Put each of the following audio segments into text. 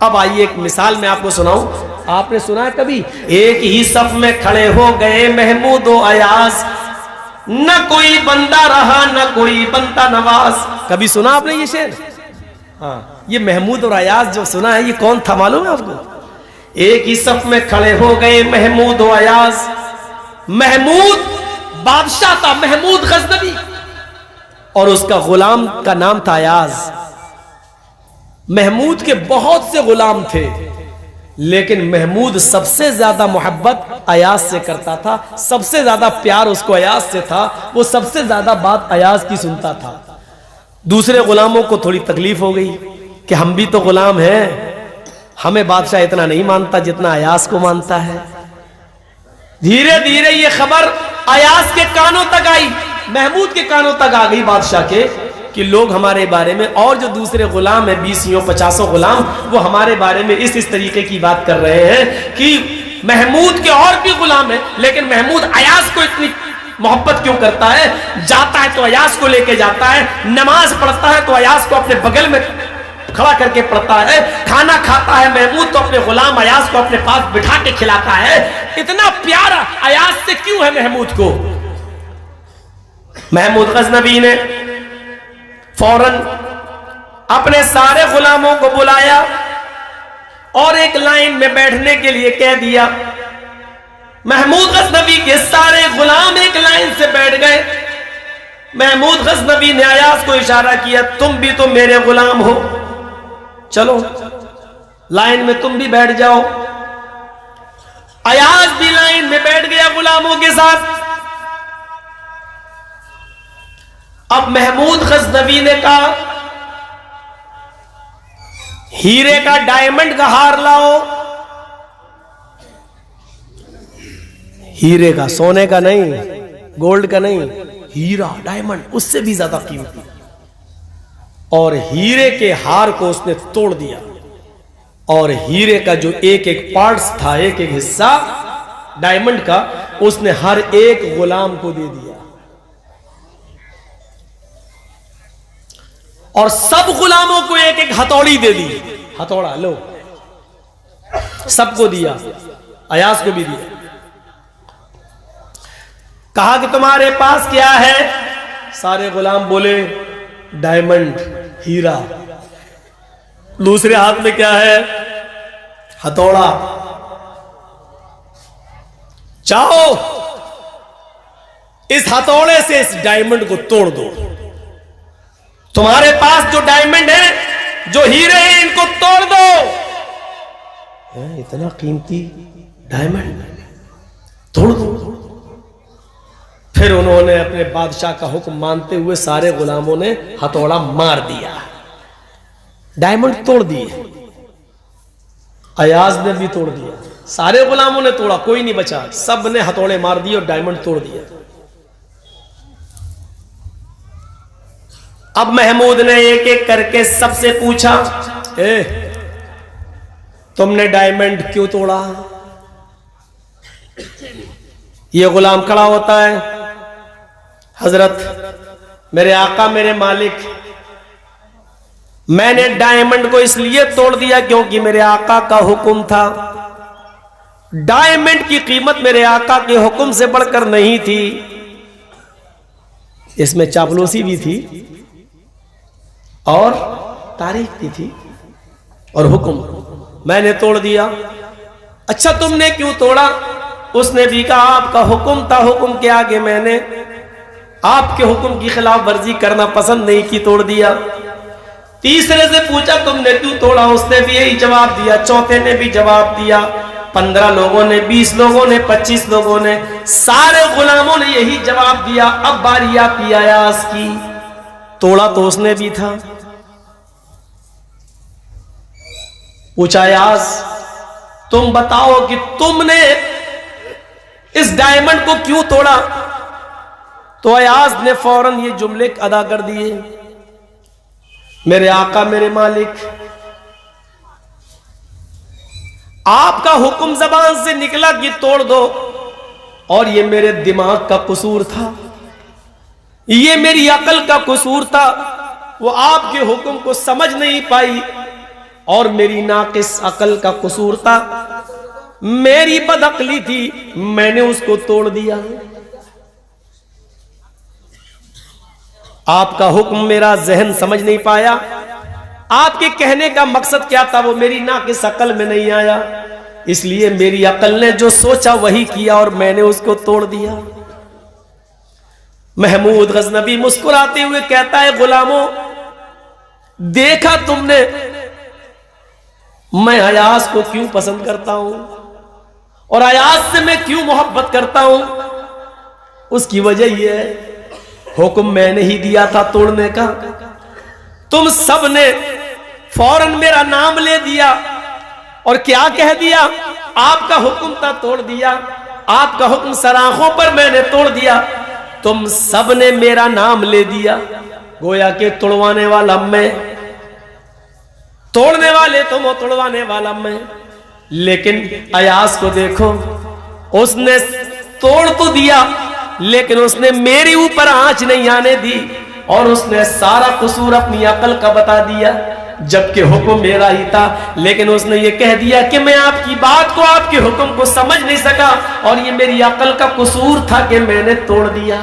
अब आइए एक मिसाल मैं आपको सुनाऊं। आपने सुना है कभी, एक ही सफ में खड़े हो गए महमूद और अयाज, न कोई बंदा रहा न कोई बनता नवाज। कभी सुना आपने ये शेर? हाँ, ये महमूद और अयाज जो सुना है, ये कौन था मालूम है आपको? एक ही सफ में खड़े हो गए महमूद और अयाज। महमूद बादशाह था, महमूद गजनवी, और उसका गुलाम का नाम था अयाज। महमूद के बहुत से गुलाम थे, लेकिन महमूद सबसे ज्यादा मोहब्बत अयाज से करता था, सबसे ज्यादा प्यार उसको अयाज से था, वो सबसे ज्यादा बात अयाज की सुनता था। दूसरे गुलामों को थोड़ी तकलीफ हो गई कि हम भी तो गुलाम हैं, हमें बादशाह इतना नहीं मानता जितना अयाज को मानता है। धीरे धीरे ये खबर अयाज के कानों तक आई, महमूद के कानों तक आ गई बादशाह के, कि लोग हमारे बारे में, और जो दूसरे गुलाम है 20-50 गुलाम, वो हमारे बारे में इस तरीके की बात कर रहे हैं कि महमूद के और भी गुलाम है, लेकिन महमूद अयाज को इतनी मोहब्बत क्यों करता है? जाता है तो अयाज को लेके जाता है, नमाज पढ़ता है तो अयाज को अपने बगल में खड़ा करके पढ़ता है, खाना खाता है महमूद तो अपने गुलाम अयाज को अपने पास बिठा के खिलाता है। इतना प्यार अयाज से क्यों है महमूद को? महमूद गजनवी ने फौरन अपने सारे गुलामों को बुलाया और एक लाइन में बैठने के लिए कह दिया। महमूद गजनवी के सारे गुलाम एक लाइन से बैठ गए। महमूद गजनवी ने अयाज को इशारा किया, तुम भी तो मेरे गुलाम हो, चलो लाइन में तुम भी बैठ जाओ। अयाज भी लाइन में बैठ गया गुलामों के साथ। अब महमूद गजनवी ने कहा, हीरे का डायमंड का हार लाओ। हीरे का, सोने का नहीं, गोल्ड का नहीं, हीरा डायमंड, उससे भी ज्यादा कीमती। और हीरे के हार को उसने तोड़ दिया, और हीरे का जो एक एक पार्ट्स था, एक एक हिस्सा डायमंड का, उसने हर एक गुलाम को दे दिया। और सब गुलामों को एक एक हथौड़ी दे दी। हथौड़ा लो, सबको दिया, अयाज को भी दिया। कहा कि तुम्हारे पास क्या है? सारे गुलाम बोले डायमंड, हीरा। दूसरे हाथ में क्या है? हथौड़ा। चाहो इस हथौड़े से इस डायमंड को तोड़ दो। तुम्हारे पास जो डायमंड है, जो हीरे हैं, इनको तोड़ दो। इतना कीमती डायमंड तोड़ दो। फिर उन्होंने अपने बादशाह का हुक्म मानते हुए सारे गुलामों ने हथौड़ा मार दिया, डायमंड तोड़ दिए। अयाज ने भी तोड़ दिया, सारे गुलामों ने तोड़ा, कोई नहीं बचा, सब ने हथौड़े मार दिए और डायमंड तोड़ दिया। अब महमूद ने एक एक करके सबसे पूछा, तुमने डायमंड क्यों तोड़ा? ये गुलाम खड़ा होता है, हजरत मेरे आका मेरे मालिक, मैंने डायमंड को इसलिए तोड़ दिया क्योंकि मेरे आका का हुक्म था। डायमंड की कीमत मेरे आका के हुक्म से बढ़कर नहीं थी। इसमें चापलूसी भी थी और तारीफ भी थी, और हुक्म मैंने तोड़ दिया। अच्छा तुमने क्यों तोड़ा? उसने भी कहा आपका हुक्म था, हुक्म के आगे मैंने आपके हुक्म की खिलाफ वर्जी करना पसंद नहीं की, तोड़ दिया। तीसरे से पूछा तुमने क्यों तोड़ा? उसने भी यही जवाब दिया। चौथे ने भी जवाब दिया। 15 लोगों ने, 20 लोगों ने, 25 लोगों ने, सारे गुलामों ने यही जवाब दिया। अब बारी आती अयाज की। तोड़ा तो उसने भी था। पूछा अयाज तुम बताओ कि तुमने इस डायमंड को क्यों तोड़ा? तो अयाज ने फौरन ये जुमले अदा कर दिए, मेरे आका मेरे मालिक, आपका हुक्म जबान से निकला कि तोड़ दो, और ये मेरे दिमाग का कसूर था, ये मेरी अकल का कसूर था। वो आपके हुक्म को समझ नहीं पाई और मेरी नाकिस अकल का कसूर था, मेरी बदअक्ली थी, मैंने उसको तोड़ दिया। आपका हुक्म मेरा जहन समझ नहीं पाया, आपके कहने का मकसद क्या था वो मेरी नाकिस अकल में नहीं आया, इसलिए मेरी अकल ने जो सोचा वही किया और मैंने उसको तोड़ दिया। महमूद गजनबी मुस्कुराते हुए कहता है, गुलामों देखा तुमने मैं अयास को क्यों पसंद करता हूं और अयास से मैं क्यों मोहब्बत करता हूं। उसकी वजह यह है, हुक्म मैंने ही दिया था तोड़ने का, तुम सब ने फौरन मेरा नाम ले दिया और क्या कह दिया, आपका हुक्म था तोड़ दिया, आपका हुक्म सराखों पर मैंने तोड़ दिया, तुम सब ने मेरा नाम ले दिया। गोया के तोड़वाने वाला मैं, तोड़ने वाले तुम हो, तोड़वाने वाला मैं। लेकिन अयास को देखो, उसने तोड़ तो दिया लेकिन उसने मेरे ऊपर आंच नहीं आने दी और उसने सारा कसूर अपनी अकल का बता दिया, जबकि हुक्म मेरा ही था। लेकिन उसने ये कह दिया कि मैं आपकी बात को, आपके हुक्म को समझ नहीं सका और ये मेरी अकल का कसूर था कि मैंने तोड़ दिया।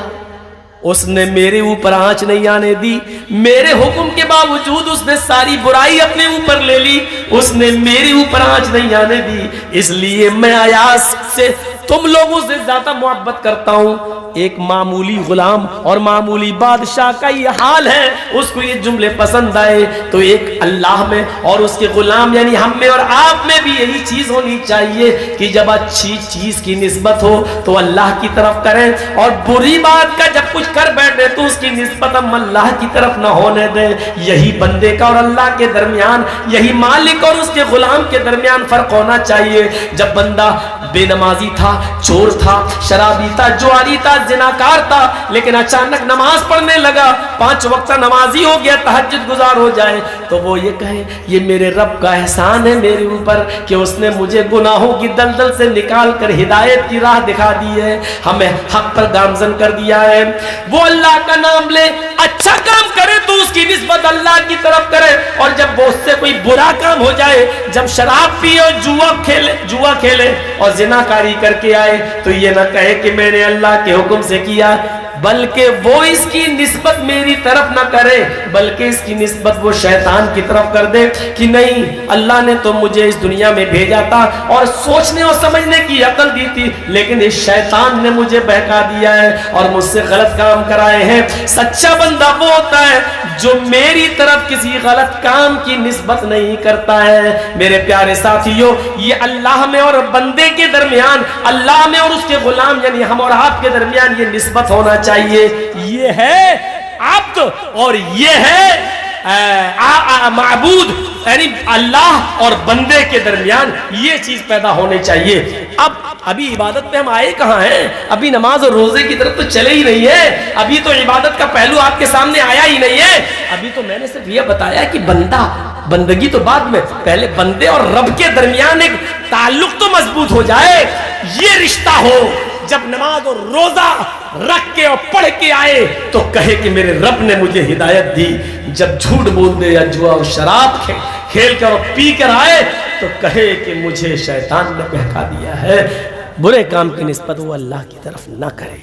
उसने मेरे ऊपर आंच नहीं आने दी, मेरे हुक्म के बावजूद उसने सारी बुराई अपने ऊपर ले ली, उसने मेरे ऊपर आंच नहीं आने दी। इसलिए मैं अयास से, तुम लोगों से ज्यादा मोहब्बत करता हूं। एक मामूली गुलाम और मामूली बादशाह का ये हाल है, उसको ये जुमले पसंद आए तो एक अल्लाह में और उसके गुलाम यानी हम में और आप में भी यही चीज होनी चाहिए कि जब अच्छी चीज की निस्बत हो तो अल्लाह की तरफ करें और बुरी बात का जब कुछ कर बैठे तो उसकी निस्बत हम अल्लाह की तरफ ना होने दें। यही बंदे का और अल्लाह के दरमियान, यही मालिक और उसके गुलाम के दरमियान फर्क होना चाहिए। जब बंदा बेनमाजी था, चोर था, शराबी था, जुआरी था, जिनाकार था, लेकिन अचानक नमाज पढ़ने लगा, 5 वक्त नमाजी हो गया, तहज्जुद गुजार हो जाए, तो वो ये कहे ये मेरे रब का एहसान है मेरे ऊपर कि उसने मुझे गुनाहों की दलदल से निकाल कर हिदायत की राह दिखा दी है, हमें हक पर गामजन कर दिया है। वो अल्लाह का नाम ले, अच्छा काम करे तो उसकी निस्बत अल्लाह की तरफ करे, और जब वो उससे कोई बुरा काम हो जाए, जब शराब पिए और जुआ खेले और जिनाकारी करके आए, तो ये ना कहे कि मैंने अल्लाह के हुक्म से किया, बल्कि वो इसकी निस्बत मेरी तरफ ना करे, बल्कि इसकी निस्बत वो शैतान की तरफ कर दे कि नहीं, अल्लाह ने तो मुझे इस दुनिया में भेजा था और सोचने और समझने की अकल दी थी, लेकिन इस शैतान ने मुझे बहका दिया है और मुझसे गलत काम कराए हैं। सच्चा बंदा वो होता है जो मेरी तरफ किसी गलत काम की निस्बत नहीं करता है। मेरे प्यारे साथियों, ये अल्लाह में और बंदे के दरमियान, अल्लाह में और उसके गुलाम यानी हम और आपके दरमियान ये निस्बत होना चाहिए। ये है अब्द और ये है माबूद, यानी अल्लाह और बंदे के दरमियान ये चीज पैदा होनी चाहिए। अब अभी इबादत पे हम आए कहां हैं, अभी नमाज और रोजे की तरफ तो चले ही नहीं है, अभी तो इबादत का पहलू आपके सामने आया ही नहीं है। अभी तो मैंने सिर्फ ये बताया कि बंदा, बंदगी तो बाद में, पहले बंदे और रब के दरमियान एक ताल्लुक तो मजबूत हो जाए, ये रिश्ता हो। जब नमाज और रोजा रख के और पढ़ के आए तो कहे कि मेरे रब ने मुझे हिदायत दी। जब झूठ बोल दे या जुआ और शराब खेल कर और पी कर आए तो कहे कि मुझे शैतान ने बहका दिया है। बुरे काम की निस्बत वो अल्लाह की तरफ ना करे,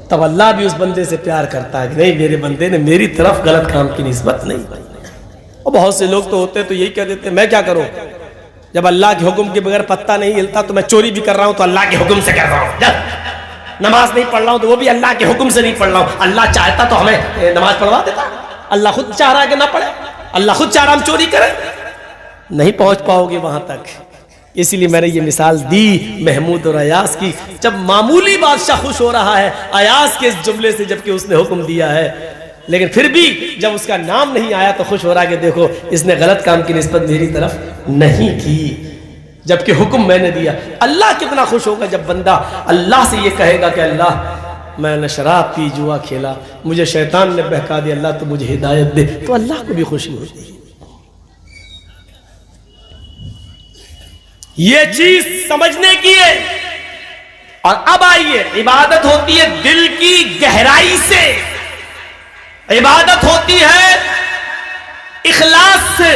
तब अल्लाह भी उस बंदे से प्यार करता है कि नहीं, मेरे बंदे ने मेरी तरफ गलत काम की निस्बत नहीं। और बहुत से लोग तो होते हैं तो यही कह देते हैं मैं क्या करूं, जब अल्लाह के हुक्म के बगैर पत्ता नहीं हिलता तो मैं चोरी भी कर रहा हूं तो अल्लाह के हुक्म से कर रहा हूं, नमाज नहीं पढ़ रहा हूं तो वो भी अल्लाह के हुक्म से नहीं पढ़ रहा हूं। अल्लाह चाहता तो हमें नमाज पढ़वा देता, अल्लाह खुद चाह रहा है कि ना पढ़े, अल्लाह खुद चाह रहा हम चोरी करें, नहीं पहुंच पाओगे वहां तक। इसीलिए मैंने ये मिसाल दी महमूद और अयास की। जब मामूली बादशाह खुश हो रहा है अयास के इस जुमले से, जबकि उसने हुक्म दिया है, लेकिन फिर भी जब उसका नाम नहीं आया तो खुश हो रहा है कि देखो इसने गलत काम की निस्बत मेरी तरफ नहीं की, जबकि हुक्म मैंने दिया। अल्लाह कितना खुश होगा जब बंदा अल्लाह से ये कहेगा कि अल्लाह मैंने शराब पी, जुआ खेला, मुझे शैतान ने बहका दिया, अल्लाह तो मुझे हिदायत दे, तो अल्लाह को भी खुशी होती है। ये चीज समझने की है। और अब आइए, इबादत होती है दिल की गहराई से, इबादत होती है इखलास से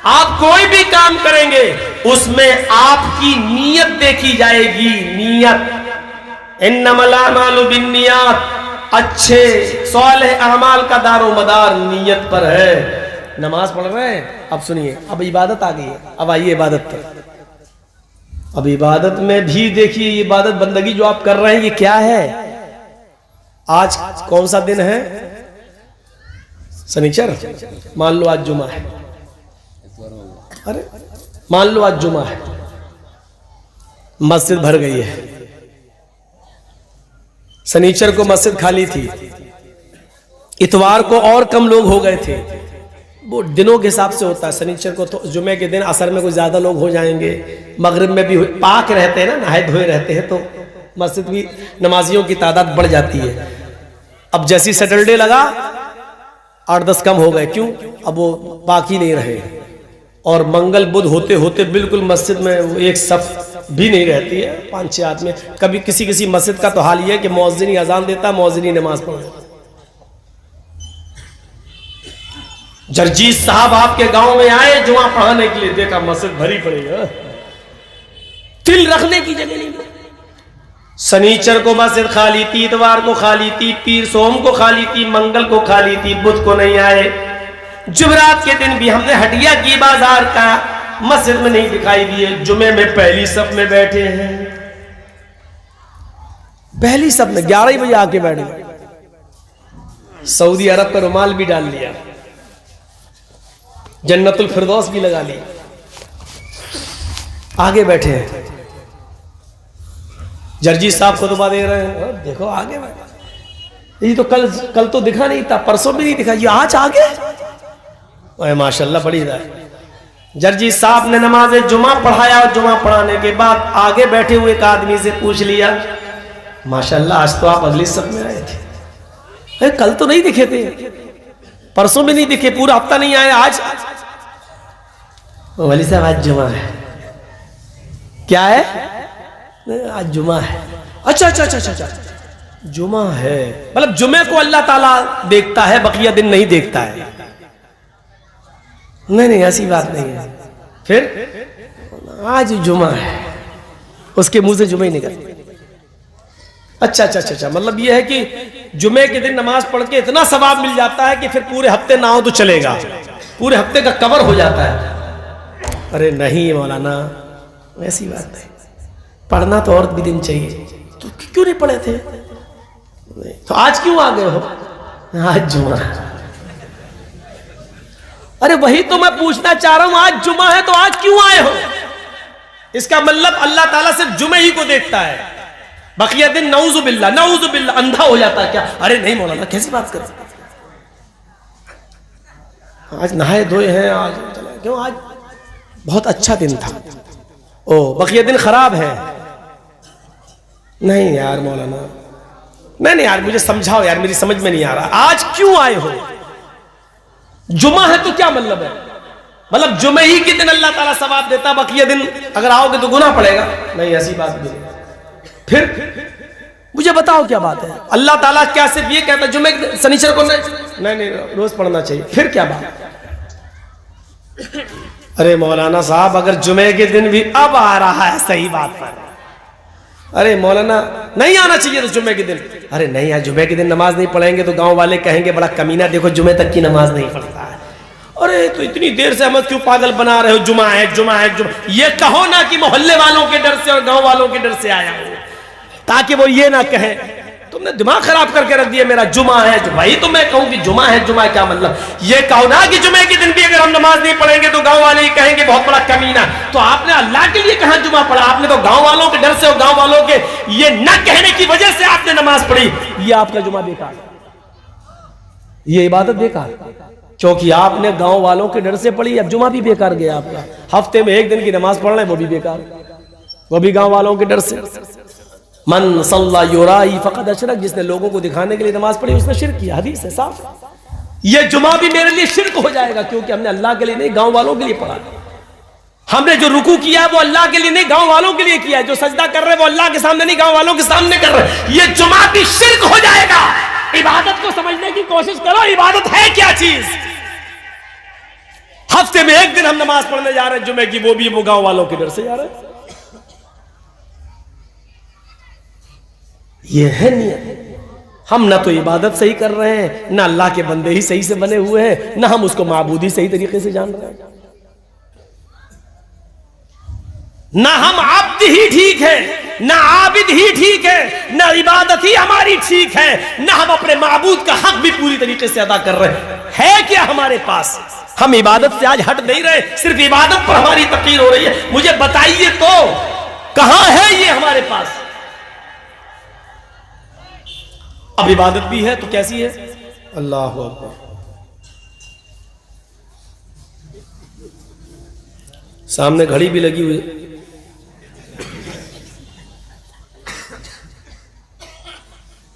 आप कोई भी काम करेंगे उसमें आपकी नीयत देखी जाएगी। नीयत इन्नमल अमालु बिन्नियात, अच्छे सालेह अमाल का दारो मदार नीयत पर है। नमाज पढ़ रहे हैं, अब सुनिए, अब इबादत आ गई है, अब आइए इबादत पर। अब इबादत में भी देखिए, इबादत बंदगी जो आप कर रहे हैं ये क्या है। आज कौन सा दिन है? शनिचर। मान लो आज जुमा है, अरे मान लो आज जुमा है, मस्जिद भर गई है। शनिचर को मस्जिद खाली थी, इतवार को और कम लोग हो गए थे। वो दिनों के हिसाब से होता है। शनिचर को तो जुमे के दिन असर में कुछ ज्यादा लोग हो जाएंगे, मगरिब में भी पाक रहते हैं ना, नहाए धोए रहते हैं, तो मस्जिद की नमाजियों की तादाद बढ़ जाती है। अब जैसी सैटरडे लगा 8-10 कम हो गए, क्यों? अब वो बाकी नहीं रहे। और मंगल बुध होते होते बिल्कुल मस्जिद में वो एक सफ भी नहीं रहती है, 5-6 आदमी। कभी किसी किसी मस्जिद का तो हाल ये है कि मौज़िनी अजान देता, मौज़िनी नमाज पढ़ देता। जरजीत साहब आपके गांव में आए जुमा पढ़ाने के लिए, देखा मस्जिद भरी पड़ी है, तिल रखने की जगह नहीं। शनिचर को मस्जिद खाली थी, इतवार को खाली थी, पीर सोम को खाली थी, मंगल को खाली थी, बुध को नहीं आए। जुमेरात के दिन भी हमने हटिया की बाजार का, मस्जिद में नहीं दिखाई दिए। जुमे में पहली सफ में बैठे हैं, पहली सफ में 11 ही बजे आके बैठे। सऊदी अरब का रुमाल भी डाल लिया, जन्नतुल फिरदौस भी लगा ली, आगे बैठे हैं। जर्जी साहब खुतबा दे रहे हैं, देखो आगे बैठे। ये तो कल तो दिखा नहीं था, परसों भी नहीं दिखा, ये आज आगे। माशाल्लाह बड़ी हिदायत। जर्जी साहब ने नमाज जुमा पढ़ाया और जुमा पढ़ाने के बाद आगे बैठे हुए एक आदमी से पूछ लिया, माशाल्लाह आज तो आप अगली सब में आए थे, अरे कल तो नहीं दिखे थे, परसों भी नहीं दिखे, पूरा हफ्ता नहीं आए, आज? वली साहब आज जुमा है। क्या है? आज जुमा है। अच्छा अच्छा अच्छा अच्छा, जुमा है, मतलब जुमे को अल्लाह ताला देखता है, बकिया दिन नहीं देखता है। नहीं ऐसी बात नहीं है। फिर आज जुमा है, उसके मुंह से जुमे ही निकल। अच्छा अच्छा अच्छा अच्छा, मतलब यह है कि जुमे के दिन नमाज पढ़ के इतना सवाब मिल जाता है कि फिर पूरे हफ्ते ना हो तो चलेगा, पूरे हफ्ते का कवर हो जाता है। अरे नहीं मौलाना, ऐसी बात नहीं, पढ़ना तो और भी दिन चाहिए। तो क्यों नहीं पढ़े थे? तो आज क्यों आ गए हो? आज जुमा। अरे वही तो मैं पूछना चाह रहा हूं, आज जुमा है तो आज क्यों आए हो? इसका मतलब अल्लाह ताला सिर्फ जुमे ही को देखता है, बकिया दिन नऊजुबिल्ला अंधा हो जाता है क्या? अरे नहीं मौलाना, कैसी बात कर, आज नहाए धोए हैं, आज चले क्यों? आज बहुत अच्छा दिन था। ओ बकिया दिन खराब है? नहीं यार मौलाना, नहीं यार मुझे समझाओ यार, मेरी समझ में नहीं आ रहा, आज क्यों आए हो? जुमा है तो क्या मतलब है? मतलब जुमे ही के दिन अल्लाह ताला सवाब देता, बकिया दिन अगर आओगे तो गुनाह पड़ेगा? नहीं ऐसी बात भी नहीं। फिर मुझे बताओ क्या बात है? अल्लाह ताला क्या सिर्फ ये कहता जुमे शनिचर को नहीं रोज पढ़ना चाहिए? फिर क्या बात? अरे मौलाना साहब, अगर जुमे के दिन भी अब आ रहा है सही बात पर, अरे मौलाना नहीं आना चाहिए तो जुमे के दिन? अरे नहीं यार, जुमे के दिन नमाज नहीं पढ़ेंगे तो गांव वाले कहेंगे बड़ा कमीना, देखो जुमे तक की नमाज नहीं पढ़ता है। अरे तो इतनी देर से हमें क्यों पागल बना रहे हो? जुमा है जुमा है जुमा। ये कहो ना कि मोहल्ले वालों के डर से और गांव वालों के डर से आया हूं, ताकि वो ये ना कहे तुमने दिमाग खराब करके रख दिया मेरा, जुमा है। वही तो मैं कहूं कि जुमा है, जुमा क्या मतलब? ये कहो ना कि जुमे के दिन भी अगर हम नमाज नहीं पढ़ेंगे तो गांव वाले ही कहेंगे बहुत बड़ा कमीना। तो आपने अल्लाह के लिए कहा जुमा पढ़ा? आपने तो गांव वालों के डर से और गांव वालों के ये न कहने की वजह से आपने नमाज पढ़ी। ये आपका जुमा बेकार, ये इबादत बेकार, क्योंकि आपने गांव वालों के डर से पढ़ी। अब जुमा भी बेकार गया आपका। हफ्ते में एक दिन की नमाज पढ़ना है वो भी बेकार, वो भी गांव वालों के डर से। मन सल्ला युराई फक़द अशरक, जिसने लोगों को दिखाने के लिए नमाज पढ़ी उसने शिर्क किया, हदीस है साफ। ये जुमा भी मेरे लिए शिर्क हो जाएगा, क्योंकि हमने अल्लाह के लिए नहीं गांव वालों के लिए पढ़ा। हमने जो रुकू किया है वो अल्लाह के लिए नहीं गांव वालों के लिए किया है, जो सजदा कर रहे हैं वो अल्लाह के सामने नहीं गांव वालों के सामने कर रहे हैं। ये जुमा भी शिर्क हो जाएगा। इबादत को समझने की कोशिश करो, इबादत है क्या चीज? हफ्ते में एक दिन हम नमाज पढ़ने जा रहे हैं जुमे की, वो भी वो गांव वालों के डर से जा रहे हैं। ये है नियत। हम ना तो इबादत सही कर रहे हैं, ना अल्लाह के बंदे ही सही से बने हुए हैं, ना हम उसको माबूदी सही तरीके से जान रहे हैं, ना हम आब्द ही ठीक है, ना आबिद ही ठीक है, ना इबादत ही हमारी ठीक है, ना हम अपने माबूद का हक भी पूरी तरीके से अदा कर रहे हैं। है क्या हमारे पास? हम इबादत से आज हट नहीं रहे, सिर्फ इबादत पर हमारी तकरीर हो रही है। मुझे बताइए तो कहां है ये हमारे पास? अब इबादत भी है तो कैसी है? अल्लाह अकबर। सामने घड़ी भी लगी हुई है,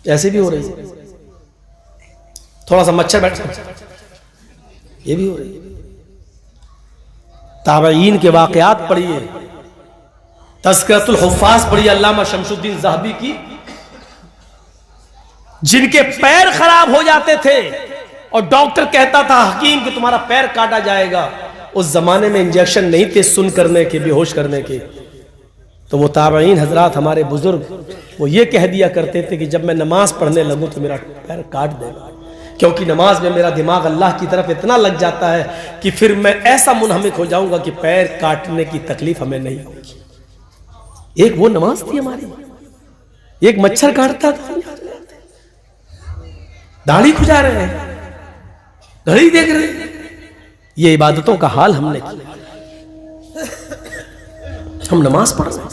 ऐसे भी हो रही है, थोड़ा सा मच्छर बैठ, ये भी हो रही है। ताबईन के वाकयात पढ़िए, तज़किरतुल हुफ़्फ़ाज़ पढ़िए अल्लामा शमसुद्दीन ज़हबी की, जिनके पैर खराब हो जाते थे और डॉक्टर कहता था हकीम कि तुम्हारा पैर काटा जाएगा। उस जमाने में इंजेक्शन नहीं थे सुन करने के, बेहोश करने के, तो वो ताबईन हजरात हमारे बुजुर्ग वो ये कह दिया करते थे कि जब मैं नमाज पढ़ने लगूं तो मेरा पैर काट देगा, क्योंकि नमाज में मेरा दिमाग अल्लाह की तरफ इतना लग जाता है कि फिर मैं ऐसा मुनहमिक हो जाऊंगा कि पैर काटने की तकलीफ हमें नहीं होगी। एक वो नमाज थी हमारी, एक मच्छर काटता था, दाढ़ी खुजा रहे हैं, घड़ी देख रहे हैं, ये इबादतों का हाल हमने किया। हम नमाज पढ़ रहे हैं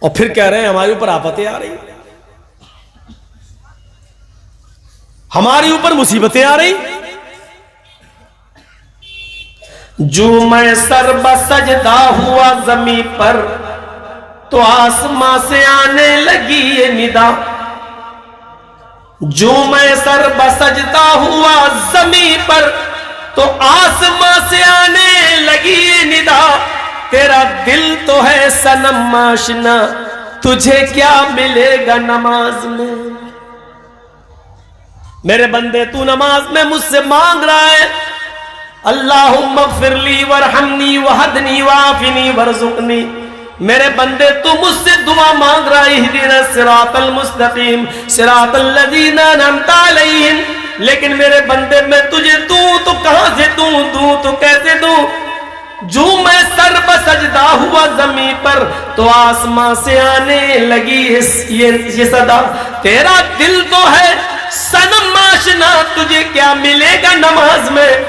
और फिर कह रहे हैं हमारे ऊपर आफतें आ रही, हमारे ऊपर मुसीबतें आ रही। जो मैं सर बसजदा हुआ जमीन पर तो आसमां से आने लगी ये निदा। जो मैं सर बसजदा हुआ जमीन पर तो आसमां से आने लगी ये निदा। तेरा दिल तो है सनम आशना, तुझे क्या मिलेगा नमाज में। मेरे बंदे तू नमाज में मुझसे मांग रहा है अल्लाहुम्मा फ़िरली वरहमनी वहदनी वाफिनी वरज़ुकनी। मेरे बंदे तू मुझसे दुआ मांग रहा है इहदिना सिरातल मुस्तकीम सिरातल लज़ीना अनअमता अलैहिम। लेकिन मेरे बंदे मैं तुझे दूं तो कहां से दूं तो कैसे दूं। जो मैं सर बसजदा हुआ जमीन पर तो आसमां से आने लगी ये सदा। तेरा दिल तो है सनम आशना, तुझे क्या मिलेगा नमाज में।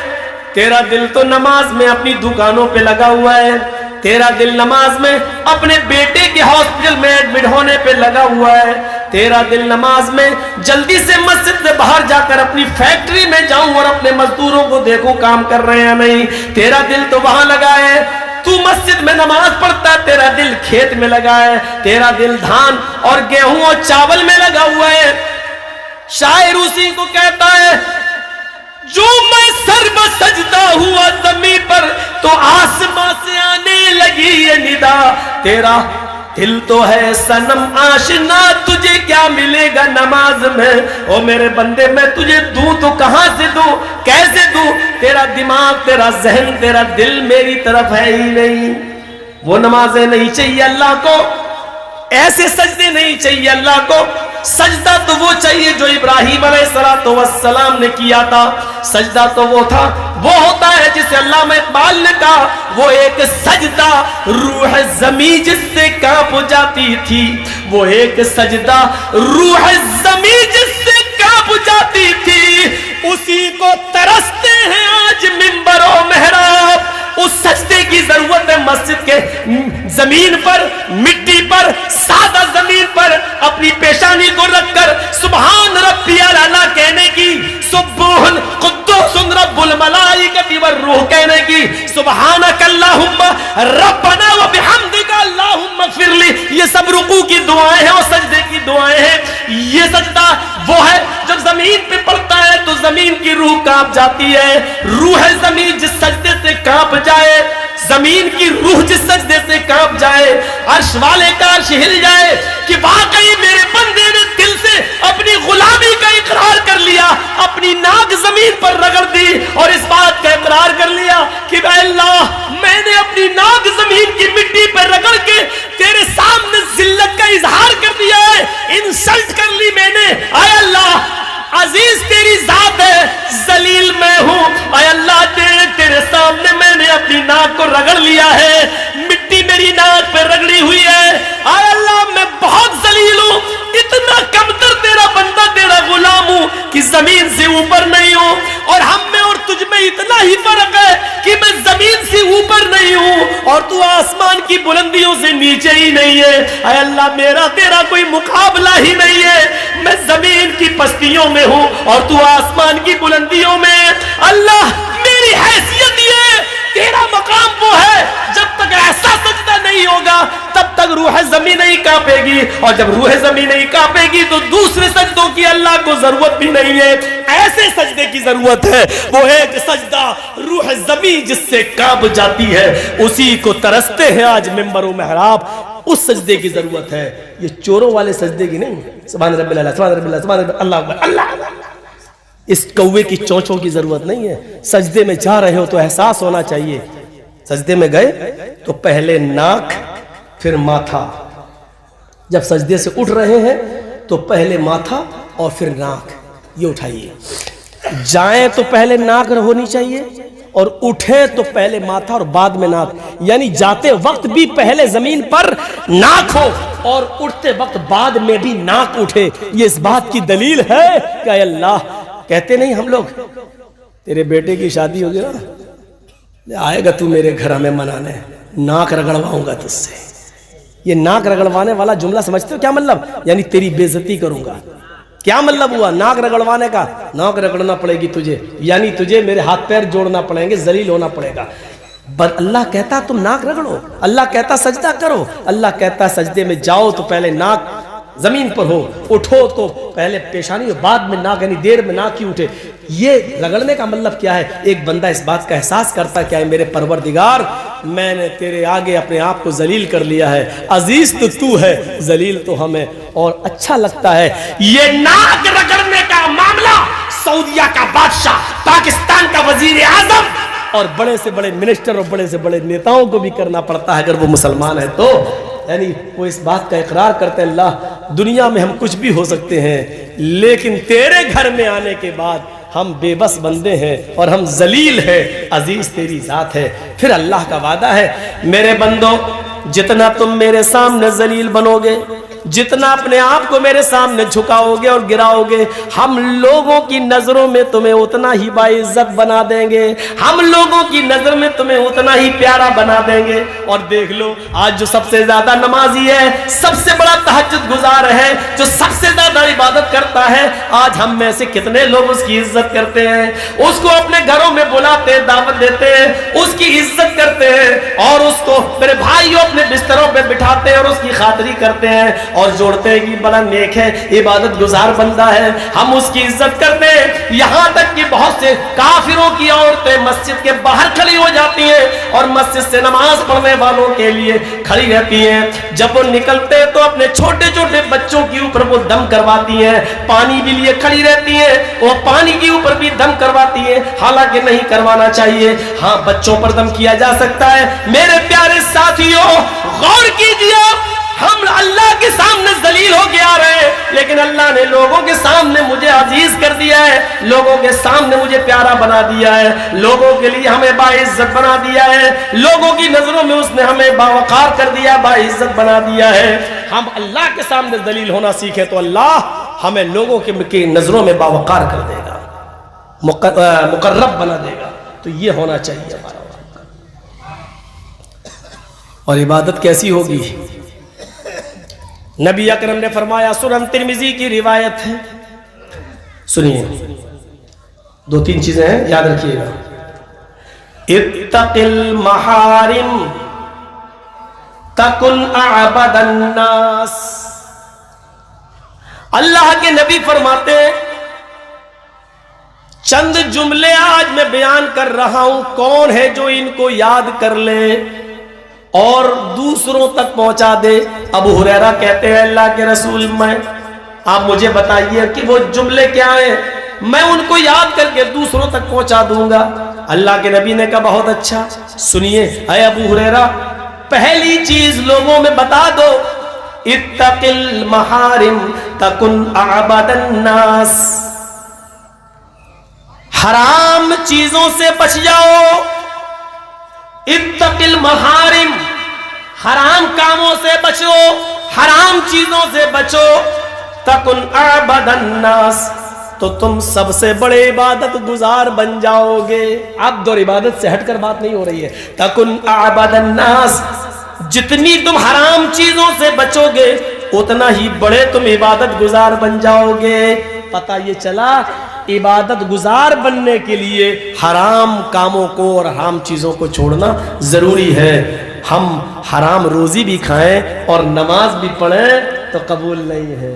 तेरा दिल तो नमाज में अपनी दुकानों पे लगा हुआ है, तेरा दिल नमाज में अपने बेटे के हॉस्पिटल में एडमिट होने पे लगा हुआ है, तेरा दिल नमाज में जल्दी से मस्जिद से बाहर जाकर अपनी फैक्ट्री में जाऊं और अपने मजदूरों को देखूं काम कर रहे हैं नहीं। तेरा दिल तो वहां लगा है, तू मस्जिद में नमाज पढ़ता है, तेरा दिल खेत में लगा है, तेरा दिल धान और गेहूं और चावल में लगा हुआ है। शायर उसी को कहता है जो मैं सर बसजदा हुआ जमीन पर तो आसमां से आने लगी ये निदा। तेरा दिल तो है सनम आशना, तुझे क्या मिलेगा नमाज में। ओ मेरे बंदे मैं तुझे दूं तो कहां से दूं, कैसे दूं। तेरा दिमाग, तेरा जहन, तेरा दिल मेरी तरफ है ही नहीं। वो नमाजें नहीं चाहिए अल्लाह को, ऐसे सजदे नहीं चाहिए अल्लाह को। सजदा तो वो चाहिए जो इब्राहिम अलैहिस्सलातु वस्सलाम ने किया था। सजदा तो वो था, वो होता है जिसे अल्लामा इकबाल ने कहा वो एक सजदा रूह ज़मीं जिससे कांप जाती थी। वो एक सजदा रूह ज़मीं जिससे कांप जाती थी, उसी को तरसते हैं आज मिंबरों मेहराब। उस सजदे की जरूरत है मस्जिद के जमीन पर, मिट्टी पर, सादा जमीन पर अपनी पेशानी को रखकर सुभान रब्बियल आला कहने की, सुब्बुहुन कुद्दूसुन रब्बुल मलाइकति वर्रूह कहने की, सुब्हानक अल्लाहुम्मा रब्बना व बिहम्दिका अल्लाहुम्मा फ़िरली। ये सब रुकू की दुआएं हैं और सजदे की दुआएं हैं। ये सजदा वो है जब जमीन पे पड़ता है तो जमीन की रूह कांप जाती है। रूह जमीन जिस सजदे से कांप जाए, जमीन की रूह जिस सजदे से कांप जाए, अर्श वाले का अर्श हिल जाए कि वाकई मेरे बंदे ने दिल से अपनी गुलामी का इकरार कर लिया, अपनी नाक जमीन पर रगड़ दी और इस बात का इकरार कर लिया कि अल्लाह मैंने अपनी नाक जमीन की मिट्टी पर रगड़ के तेरे सामने जिल्लत का इजहार कर दिया है, इंसल्ट कर ली मैंने। आय अल्लाह अजीज तेरी जात है, जलील मैं हूं। आय अल्लाह तेरे सामने मैंने अपनी नाक को रगड़ लिया है, मिट्टी मेरी नाक पे रगड़ी हुई है। आय अल्लाह मैं बहुत जलील हूं, इतना कमतर तेरा बंदा तेरा गुलाम हूं कि जमीन से ऊपर नहीं हूं, और हम में और तुझ में इतना ही फर्क है कि मैं जमीन से ऊपर नहीं हूं और तू आसमान की बुलंदियों से नीचे ही नहीं है। आय अल्लाह मेरा तेरा कोई मुकाबला ही नहीं है, मैं जमीन की पस्तियों में हूं और तू आसमान की बुलंदियों में। अल्लाह मेरी हैसियत ये, तेरा मकाम वो है, जब तक ऐसा सजदा नहीं होगा तब तक रूह ज़मीन नहीं कांपेगी, और जब रूह ज़मीन नहीं कांपेगी तो दूसरे सजदों की अल्लाह को जरूरत भी नहीं है। ऐसे सजदे की जरूरत है, वो एक सजदा रूह ज़मीन जिससे कांप जाती है, उसी को तरसते हैं आज मिंबर व महराब, उस सजदे की जरूरत है, ये चोरों वाले सजदे की नहीं। सुभान रब्बिल अला, सुभान रब्बिल अला, सुभान रब्बिल अल्लाह अकबर, अल्लाह। इस कौवे की चोंचों की जरूरत नहीं है। सजदे में जा रहे हो तो एहसास होना चाहिए, सजदे में गए तो पहले नाक फिर माथा, जब सजदे से उठ रहे हैं तो पहले माथा और फिर नाक, ये उठाइए। जाएं तो पहले नाक होनी चाहिए और उठे तो पहले माथा और बाद में नाक, यानी जाते वक्त भी पहले जमीन पर नाक हो और उठते वक्त बाद में भी नाक उठे। ये इस बात की दलील है कि अल्लाह कहते नहीं हम लोग, तेरे बेटे की शादी होगी ना, आएगा तू मेरे घर हमें मनाने, नाक रगड़वाऊंगा तुझसे। ये नाक रगड़वाने वाला जुमला समझते हो क्या मतलब? यानी तेरी बेइज्जती करूंगा। क्या मतलब हुआ नाक रगड़वाने का? नाक रगड़ना पड़ेगी तुझे, यानी तुझे मेरे हाथ पैर जोड़ना पड़ेंगे, जलील होना पड़ेगा। अल्लाह कहता तुम नाक रगड़ो, अल्लाह कहता सजदा करो, अल्लाह कहता सजदे में जाओ तो पहले नाक जमीन पर हो, उठो तो पहले पेशानी और बाद में नाक, यानी देर में नाक ही उठे। ये रगड़ने का मतलब क्या है? एक बंदा इस बात का एहसास करता क्या है, मेरे परवरदिगार मैंने तेरे आगे अपने आप को जलील कर लिया है, अजीज तो तू है, जलील तो हम है, और अच्छा लगता है। ये नाक रगड़ने का मामला सऊदिया का बादशाह, पाकिस्तान का वजीर आजम और बड़े से बड़े मिनिस्टर और बड़े से बड़े नेताओं को भी करना पड़ता है अगर वो मुसलमान है तो। यानी वो इस बात का इकरार करते हैं अल्लाह दुनिया में हम कुछ भी हो सकते हैं, लेकिन तेरे घर में आने के बाद हम बेबस बंदे हैं और हम जलील हैं, अजीज तेरी जात है। फिर अल्लाह का वादा है, मेरे बंदो जितना तुम मेरे सामने जलील बनोगे, जितना अपने आप को मेरे सामने झुकाओगे और गिराओगे, हम लोगों की नजरों में तुम्हें उतना ही बाइज्जत बना देंगे, हम लोगों की नजर में तुम्हें उतना ही प्यारा बना देंगे। और देख लो आज जो सबसे ज्यादा नमाजी है, सबसे बड़ा तहज्जुद गुजार है, जो सबसे ज्यादा इबादत करता है, आज हम में से कितने लोग उसकी इज्जत करते हैं, उसको अपने घरों में बुलाते हैं, दावत देते हैं, उसकी इज्जत करते हैं और उसको मेरे भाइयों अपने बिस्तरों पे बिठाते हैं और उसकी खातिरी करते हैं और जोड़ते हैं कि बड़ा नेक है, इबादत गुजार बंदा है, हम उसकी इज्जत करते हैं। यहां तक कि बहुत से काफिरों की औरतें मस्जिद के बाहर खड़ी हो जाती हैं और मस्जिद से नमाज पढ़ने वालों के लिए खड़ी रहती हैं। जब वो निकलते हैं तो अपने छोटे छोटे बच्चों के ऊपर वो दम करवाती हैं, पानी भी लिए खड़ी रहती हैं, वो पानी के ऊपर भी दम करवाती है, हालांकि नहीं करवाना चाहिए। हाँ, बच्चों पर दम किया जा सकता है। मेरे प्यारे साथियों गौर कीजिए, हम अल्लाह के सामने जलील हो के आ रहे हैं, लेकिन अल्लाह ने लोगों के सामने मुझे अजीज कर दिया है, लोगों के सामने मुझे प्यारा बना दिया है, लोगों के लिए हमें बाइज्जत बना दिया है, लोगों की नजरों में उसने हमें बावकार कर दिया, बाइज्जत बना दिया है। हम अल्लाह के सामने जलील होना सीखे तो अल्लाह हमें लोगों की नजरों में बावकार कर देगा, मुकर्रब बना देगा। तो ये होना चाहिए हमारा। और इबादत कैसी होगी? नबी अकरम ने फरमाया, सुनन तिरमिजी की रिवायत है, सुनिए, दो तीन चीजें हैं, याद रखिएगा। इत्तकिल महारिम तकुन अअबदन नास। अल्लाह के नबी फरमाते हैं, चंद जुमले आज मैं बयान कर रहा हूं, कौन है जो इनको याद कर ले और दूसरों तक पहुंचा दे। अबू हुरैरा कहते हैं अल्लाह के रसूल, मैं आप मुझे बताइए कि वो जुमले क्या हैं, मैं उनको याद करके दूसरों तक पहुंचा दूंगा। अल्लाह के नबी ने कहा बहुत अच्छा, सुनिए अय अबू हुरैरा, पहली चीज लोगों में बता दो, इत्तकिल महारिम तकुन अबदन नास, हराम चीजों से बच जाओ। इत्तकिल महारिम, हराम कामों से बचो, हराम चीजों से बचो। तकुन अबदन नास, तो तुम सबसे बड़े इबादत गुजार बन जाओगे। अब दो इबादत से हटकर बात नहीं हो रही है। तकुन अबदन नास, जितनी तुम हराम चीजों से बचोगे उतना ही बड़े तुम इबादत गुजार बन जाओगे। पता ये चला, इबादत गुजार बनने के लिए हराम कामों को और हराम चीजों को छोड़ना जरूरी है। हम हराम रोजी भी खाएं और नमाज भी पढ़ें तो कबूल नहीं है।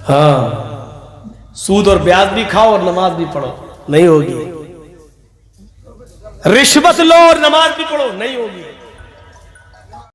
हाँ, सूद और ब्याज भी खाओ और नमाज भी पढ़ो, नहीं होगी। रिश्वत लो और नमाज भी पढ़ो, नहीं होगी।